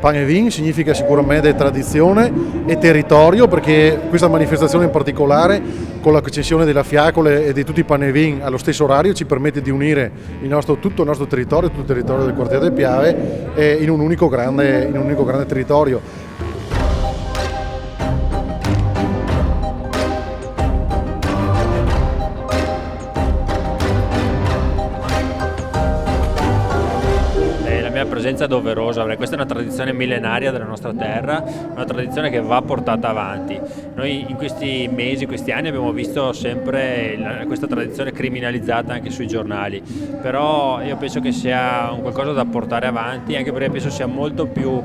Pan e Vin significa sicuramente tradizione e territorio, perché questa manifestazione in particolare, con la concessione della Fiacole e di tutti i Pan e Vin allo stesso orario, ci permette di unire tutto il nostro territorio, tutto il territorio del quartiere del Piave, in un unico grande territorio. La presenza doverosa, perché questa è una tradizione millenaria della nostra terra, una tradizione che va portata avanti. Noi in questi mesi, questi anni abbiamo visto sempre questa tradizione criminalizzata anche sui giornali, però io penso che sia un qualcosa da portare avanti, anche perché penso sia molto più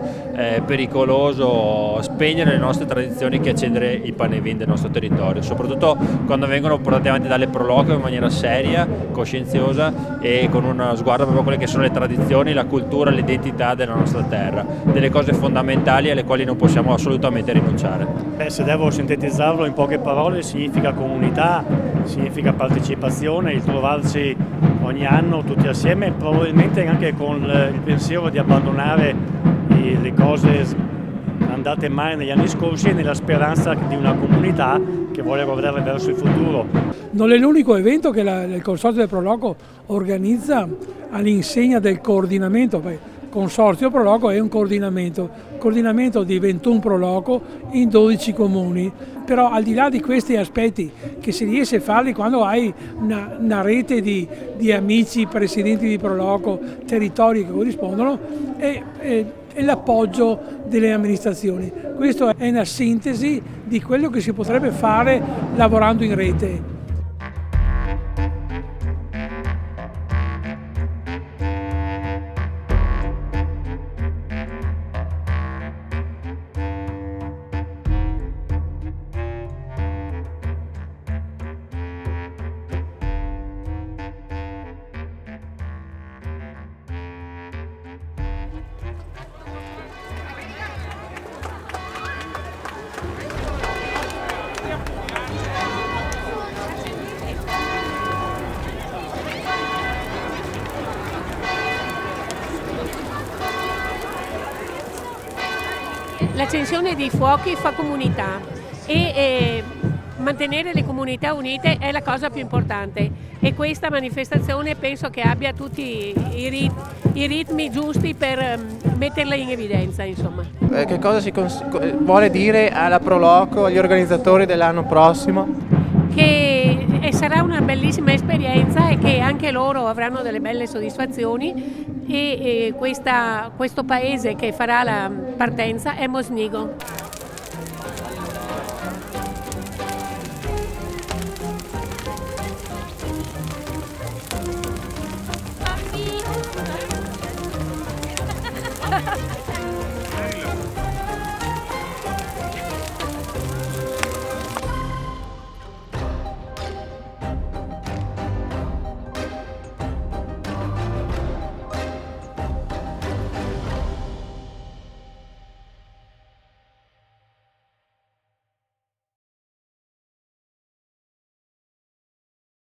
pericoloso spegnere le nostre tradizioni che accendere i Pan e Vin del nostro territorio, soprattutto quando vengono portate avanti dalle pro loco in maniera seria, coscienziosa e con uno sguardo proprio a quelle che sono le tradizioni, la cultura, l'identità della nostra terra, delle cose fondamentali alle quali non possiamo assolutamente rinunciare. Se devo sintetizzarlo in poche parole, significa comunità, significa partecipazione, il trovarsi ogni anno tutti assieme, probabilmente anche con il pensiero di abbandonare le cose andate male negli anni scorsi e nella speranza di una comunità che vuole guardare verso il futuro. Non è l'unico evento che il Consorzio del Proloco organizza all'insegna del coordinamento. Il Consorzio Proloco è un coordinamento di 21 Proloco in 12 comuni. Però al di là di questi aspetti che si riesce a farli quando hai una rete di amici, presidenti di Proloco, territori che corrispondono, è l'appoggio delle amministrazioni. Questo è una sintesi di quello che si potrebbe fare lavorando in rete. L'accensione dei fuochi fa comunità e mantenere le comunità unite è la cosa più importante, e questa manifestazione penso che abbia tutti i ritmi giusti per metterla in evidenza, insomma. Che cosa si vuole dire alla Proloco, agli organizzatori dell'anno prossimo? Che sarà una bellissima esperienza e che anche loro avranno delle belle soddisfazioni, e questo paese che farà la partenza è Mosnigo. Bambino!